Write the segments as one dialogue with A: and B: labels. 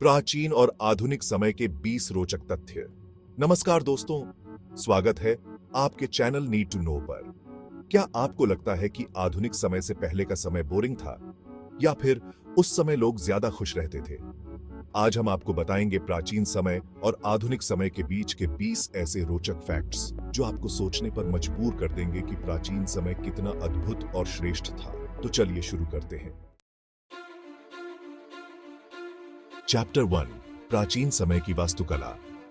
A: प्राचीन और आधुनिक समय के 20 रोचक तथ्य। नमस्कार दोस्तों, स्वागत है आपके चैनल नीड टू नो पर। क्या आपको लगता है कि आधुनिक समय से पहले का समय बोरिंग था, या फिर उस समय लोग ज्यादा खुश रहते थे? आज हम आपको बताएंगे प्राचीन समय और आधुनिक समय के बीच के 20 ऐसे रोचक फैक्ट्स जो आपको सोचने पर मजबूर कर देंगे कि प्राचीन समय कितना अद्भुत और श्रेष्ठ था। तो चलिए शुरू करते हैं। चैप्टर 1, प्राचीन समय की वास्तुकला,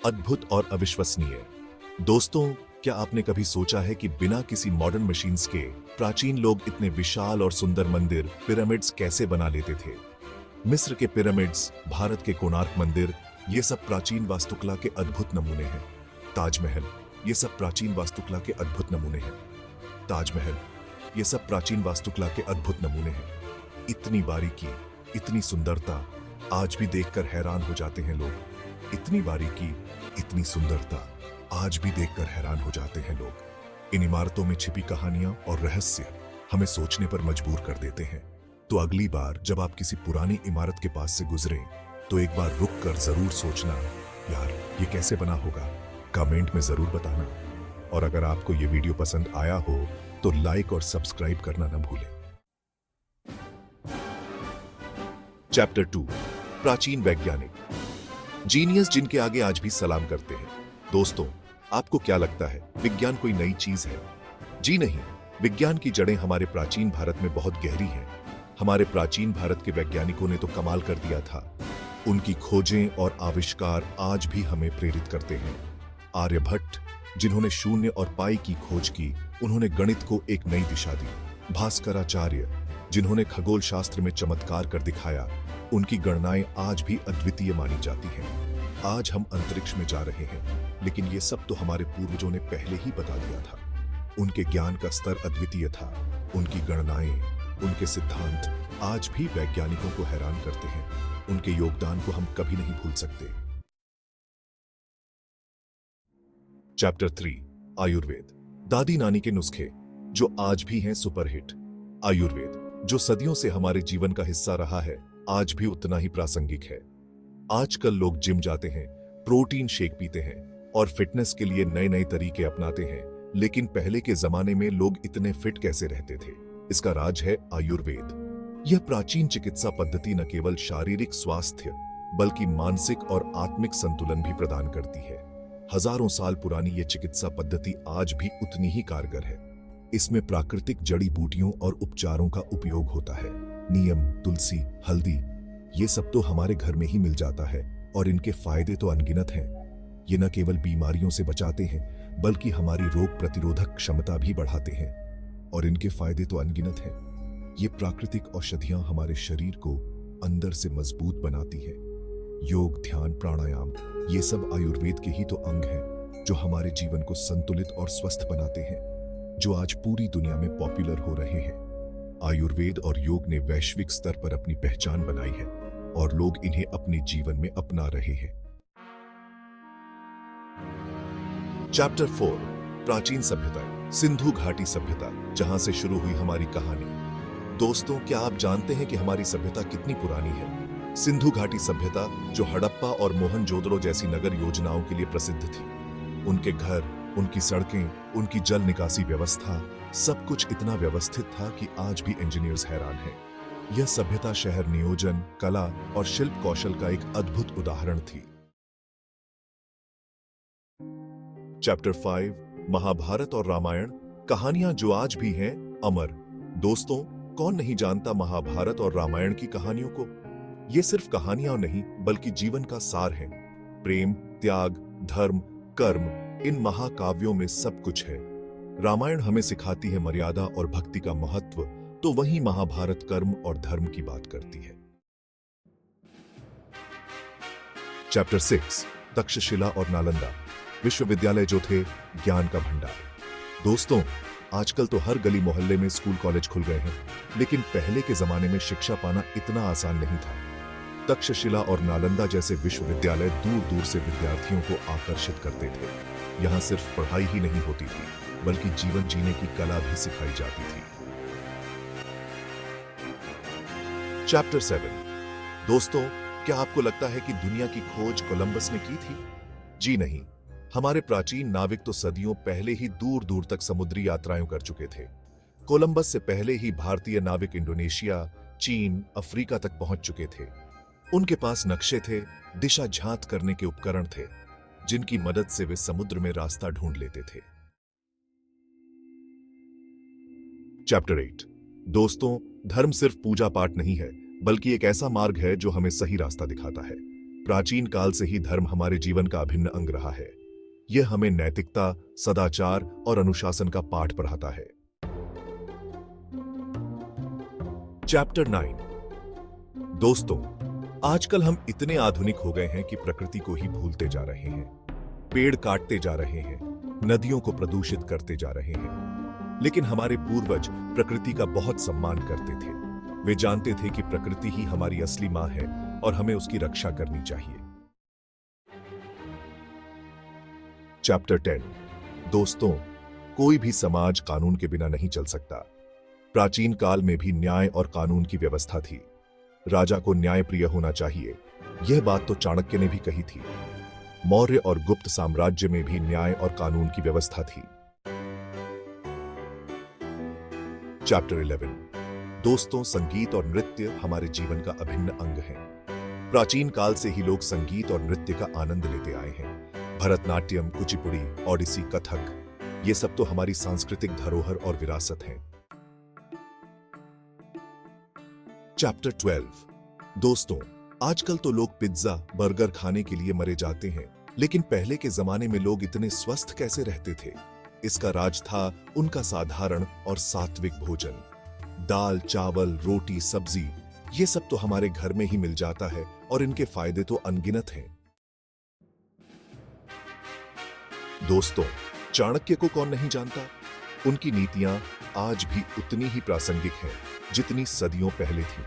A: अद्भुत और अविश्वसनीय। दोस्तों, क्या आपने कभी सोचा है कि बिना किसी मॉडर्न मशीन्स के प्राचीन लोग इतने विशाल और सुंदर मंदिर, पिरामिड्स कैसे बना लेते थे? मिस्र के पिरामिड्स, भारत के कोणार्क मंदिर, ये सब प्राचीन वास्तुकला के अद्भुत नमूने हैं। ताजमहल, ये सब प्राचीन वास्तुकला के अद्भुत नमूने हैं। ताजमहल, ये सब प्राचीन वास्तुकला के अद्भुत नमूने हैं। इतनी बारीकी, इतनी सुंदरता, आज भी देखकर हैरान हो जाते हैं लोग। इतनी बारीकी, इतनी सुंदरता, आज भी देखकर हैरान हो जाते हैं लोग। इन इमारतों में छिपी कहानियां और रहस्य हमें सोचने पर मजबूर कर देते हैं। तो अगली बार जब आप किसी पुरानी इमारत के पास से गुजरें, तो एक बार रुक कर जरूर सोचना, यार ये कैसे बना होगा? कमेंट में जरूर बताना। और अगर आपको ये वीडियो पसंद आया हो तो लाइक और सब्सक्राइब करना न भूलें। चैप्टर 2, प्राचीन वैज्ञानिक, जीनियस जिनके आगे आज भी सलाम करते हैं। दोस्तों, आपको क्या लगता है विज्ञान कोई नई चीज है? जी नहीं, विज्ञान की जड़ें हमारे प्राचीन भारत में बहुत गहरी हैं। हमारे प्राचीन भारत के वैज्ञानिकों ने तो कमाल कर दिया था। उनकी खोजें और आविष्कार आज भी हमें प्रेरित करते हैं। आर्यभट्ट, जिन्होंने शून्य और पाई की खोज की, उन्होंने गणित को एक नई दिशा दी। भास्कराचार्य, जिन्होंने खगोल शास्त्र में चमत्कार कर दिखाया, उनकी गणनाएं आज भी अद्वितीय मानी जाती हैं। आज हम अंतरिक्ष में जा रहे हैं, लेकिन ये सब तो हमारे पूर्वजों ने पहले ही बता दिया था। उनके ज्ञान का स्तर अद्वितीय था। उनकी गणनाएं, उनके सिद्धांत आज भी वैज्ञानिकों को हैरान करते हैं। उनके योगदान को हम कभी नहीं भूल सकते। चैप्टर 3, आयुर्वेद, दादी नानी के नुस्खे जो आज भी हैं सुपरहिट। आयुर्वेद, जो सदियों से हमारे जीवन का हिस्सा रहा है, आज भी उतना ही प्रासंगिक है। आजकल लोग जिम जाते हैं, प्रोटीन शेक पीते हैं और फिटनेस के लिए नए नए तरीके अपनाते हैं, लेकिन पहले के जमाने में लोग इतने फिट कैसे रहते थे? इसका राज है आयुर्वेद। यह प्राचीन चिकित्सा पद्धति न केवल शारीरिक स्वास्थ्य बल्कि मानसिक और आत्मिक संतुलन भी प्रदान करती है। हजारों साल पुरानी यह चिकित्सा पद्धति आज भी उतनी ही कारगर है। इसमें प्राकृतिक जड़ी बूटियों और उपचारों का उपयोग होता है। नीम, तुलसी, हल्दी, ये सब तो हमारे घर में ही मिल जाता है और इनके फायदे तो अनगिनत हैं। ये न केवल बीमारियों से बचाते हैं बल्कि हमारी रोग प्रतिरोधक क्षमता भी बढ़ाते हैं, और इनके फायदे तो अनगिनत हैं। ये प्राकृतिक औषधियां हमारे शरीर को अंदर से मजबूत बनाती हैं। योग, ध्यान, प्राणायाम, ये सब आयुर्वेद के ही तो अंग हैं जो हमारे जीवन को संतुलित और स्वस्थ बनाते हैं, जो आज पूरी दुनिया में पॉपुलर हो रहे हैं। आयुर्वेद और योग ने वैश्विक स्तर पर अपनी पहचान बनाई है और लोग इन्हें अपने जीवन में अपना रहे हैं। चैप्टर 4, प्राचीन सभ्यता, सिंधु घाटी सभ्यता, जहां से शुरू हुई हमारी कहानी। दोस्तों, क्या आप जानते हैं कि हमारी सभ्यता कितनी पुरानी है? सिंधु घाटी सभ्यता, जो हड़प्पा और मोहनजोदड़ो जैसी नगर योजनाओं के लिए प्रसिद्ध थी। उनके घर, उनकी सड़कें, उनकी जल निकासी व्यवस्था, सब कुछ इतना व्यवस्थित था कि आज भी इंजीनियर्स हैरान हैं। यह सभ्यता शहर नियोजन, कला और शिल्प कौशल का एक अद्भुत उदाहरण थी। चैप्टर 5, महाभारत और रामायण, कहानियां जो आज भी हैं अमर। दोस्तों, कौन नहीं जानता महाभारत और रामायण की कहानियों को? ये सिर्फ कहानियां नहीं बल्कि जीवन का सार है। प्रेम, त्याग, धर्म, कर्म, इन महाकाव्यों में सब कुछ है। रामायण हमें सिखाती है मर्यादा और भक्ति का महत्व, तो वहीं महाभारत कर्म और धर्म की बात करती है। चैप्टर 6, तक्षशिला और नालंदा, विश्वविद्यालय जो थे ज्ञान का भंडार। दोस्तों, आजकल तो हर गली मोहल्ले में स्कूल कॉलेज खुल गए हैं, लेकिन पहले के जमाने में शिक्षा पाना इतना आसान नहीं था। तक्षशिला और नालंदा जैसे विश्वविद्यालय दूर दूर से विद्यार्थियों को आकर्षित करते थे। यहाँ सिर्फ पढ़ाई ही नहीं होती थी, बल्कि जीवन जीने की कला भी सिखाई जाती थी। चैप्टर 7, दोस्तों, क्या आपको लगता है कि दुनिया की खोज कोलंबस ने की थी? जी नहीं। हमारे प्राचीन नाविक तो सदियों पहले ही दूर दूर तक समुद्री यात्राएं कर चुके थे। कोलंबस से पहले ही भारतीय नाविक इंडोनेशिया, चीन, अफ्रीका तक पहुंच चुके थे। उनके पास नक्शे थे, दिशा झांत करने के उपकरण थे, जिनकी मदद से वे समुद्र में रास्ता ढूंढ लेते थे। चैप्टर 8। दोस्तों, धर्म सिर्फ पूजा पाठ नहीं है, बल्कि एक ऐसा मार्ग है जो हमें सही रास्ता दिखाता है। प्राचीन काल से ही धर्म हमारे जीवन का अभिन्न अंग रहा है। यह हमें नैतिकता, सदाचार और अनुशासन का पाठ पढ़ाता है। चैप्टर 9। दोस्तों, आजकल हम इतने आधुनिक हो गए हैं कि प्रकृति को ही भूलते जा रहे हैं। पेड़ काटते जा रहे हैं, नदियों को प्रदूषित करते जा रहे हैं। लेकिन हमारे पूर्वज प्रकृति का बहुत सम्मान करते थे। वे जानते थे कि प्रकृति ही हमारी असली मां है और हमें उसकी रक्षा करनी चाहिए। चैप्टर 10। दोस्तों, कोई भी समाज कानून के बिना नहीं चल सकता। प्राचीन काल में भी न्याय और कानून की व्यवस्था थी। राजा को न्यायप्रिय होना चाहिए, यह बात तो चाणक्य ने भी कही थी। मौर्य और गुप्त साम्राज्य में भी न्याय और कानून की व्यवस्था थी। चैप्टर 11। दोस्तों, संगीत और नृत्य हमारे जीवन का अभिन्न अंग है। प्राचीन काल से ही लोग संगीत और नृत्य का आनंद लेते आए हैं। भरतनाट्यम, कुचिपुड़ी, ओडिसी, कथक, ये सब तो हमारी सांस्कृतिक धरोहर और विरासत है। चैप्टर 12। दोस्तों, आजकल तो लोग पिज्जा, बर्गर खाने के लिए मरे जाते हैं, लेकिन पहले के जमाने में लोग इतने स्वस्थ कैसे रहते थे? इसका राज था उनका साधारण और सात्विक भोजन। दाल, चावल, रोटी, सब्जी, ये सब तो हमारे घर में ही मिल जाता है और इनके फायदे तो अनगिनत हैं। दोस्तों, चाणक्य को कौन नहीं जानता? उनकी नीतियां आज भी उतनी ही प्रासंगिक हैं जितनी सदियों पहले थी।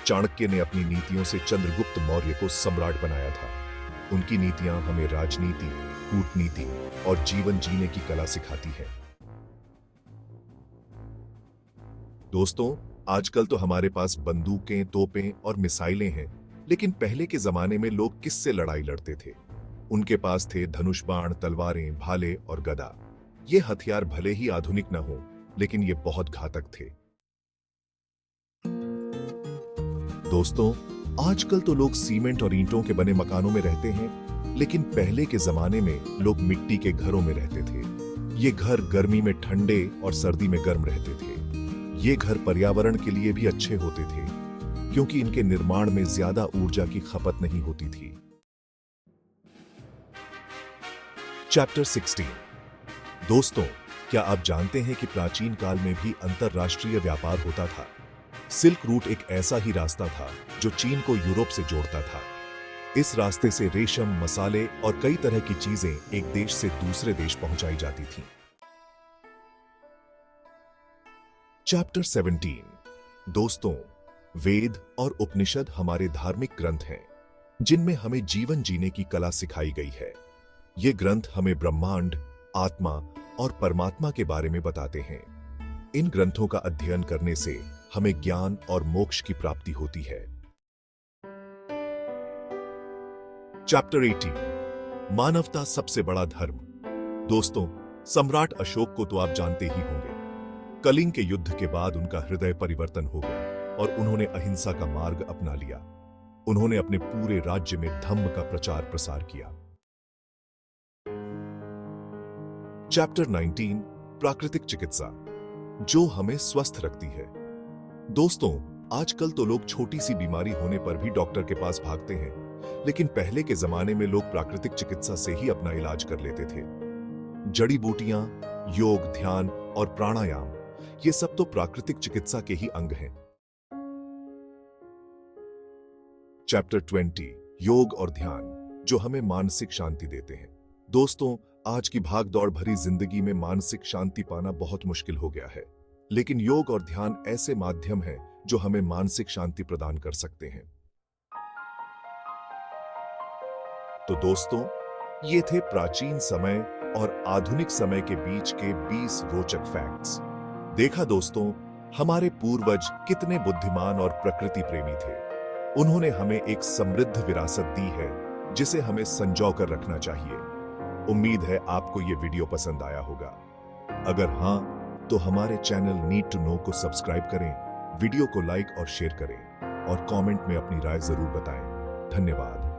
A: चाणक्य ने अपनी नीतियों से चंद्रगुप्त मौर्य को सम्राट बनाया था। उनकी नीतियां हमें राजनीति, कूटनीति और जीवन जीने की कला सिखाती है। दोस्तों, आजकल तो हमारे पास बंदूकें, तोपें और मिसाइलें हैं, लेकिन पहले के जमाने में लोग किससे लड़ाई लड़ते थे? उनके पास थे धनुष बाण, तलवारें, भाले और गदा। ये हथियार भले ही आधुनिक न हो, लेकिन ये बहुत घातक थे। दोस्तों, आजकल तो लोग सीमेंट और ईंटों के बने मकानों में रहते हैं, लेकिन पहले के जमाने में लोग मिट्टी के घरों में रहते थे। ये घर गर्मी में ठंडे और सर्दी में गर्म रहते थे। ये घर पर्यावरण के लिए भी अच्छे होते थे, क्योंकि इनके निर्माण में ज्यादा ऊर्जा की खपत नहीं होती थी। चैप्टर 16। दोस्तों, क्या आप जानते हैं कि प्राचीन काल में भी अंतरराष्ट्रीय व्यापार होता था? सिल्क रूट एक ऐसा ही रास्ता था जो चीन को यूरोप से जोड़ता था। इस रास्ते से रेशम, मसाले और कई तरह की चीजें एक देश से दूसरे देश पहुंचाई जाती थीं। चैप्टर 17। दोस्तों, वेद और उपनिषद हमारे धार्मिक ग्रंथ हैं, जिनमें हमें जीवन जीने की कला सिखाई गई है। ये ग्रंथ हमें ब्रह्मांड, आत्मा और परमात्मा के बारे में बताते हैं। इन ग्रंथों का अध्ययन करने से हमें ज्ञान और मोक्ष की प्राप्ति होती है। चैप्टर 18। मानवता सबसे बड़ा धर्म। दोस्तों, सम्राट अशोक को तो आप जानते ही होंगे। कलिंग के युद्ध के बाद उनका हृदय परिवर्तन हो गया और उन्होंने अहिंसा का मार्ग अपना लिया। उन्होंने अपने पूरे राज्य में धम्म का प्रचार प्रसार किया। चैप्टर 19। प्राकृतिक चिकित्सा, जो हमें स्वस्थ रखती है। दोस्तों, आजकल तो लोग छोटी सी बीमारी होने पर भी डॉक्टर के पास भागते हैं, लेकिन पहले के जमाने में लोग प्राकृतिक चिकित्सा से ही अपना इलाज कर लेते थे। जड़ी बूटियां, योग, ध्यान और प्राणायाम, ये सब तो प्राकृतिक चिकित्सा के ही अंग हैं। चैप्टर 20। योग और ध्यान, जो हमें मानसिक शांति देते हैं। दोस्तों, आज की भागदौड़ भरी जिंदगी में मानसिक शांति पाना बहुत मुश्किल हो गया है, लेकिन योग और ध्यान ऐसे माध्यम हैं जो हमें मानसिक शांति प्रदान कर सकते हैं। तो दोस्तों, ये थे प्राचीन समय और आधुनिक समय के बीच के 20 रोचक फैक्ट्स। देखा दोस्तों, हमारे पूर्वज कितने बुद्धिमान और प्रकृति प्रेमी थे। उन्होंने हमें एक समृद्ध विरासत दी है जिसे हमें संजो कर रखना चाहिए। उम्मीद है आपको ये वीडियो पसंद आया होगा। अगर हाँ, तो हमारे चैनल नीड टू नो को सब्सक्राइब करें, वीडियो को लाइक और शेयर करें और कमेंट में अपनी राय जरूर बताएं। धन्यवाद।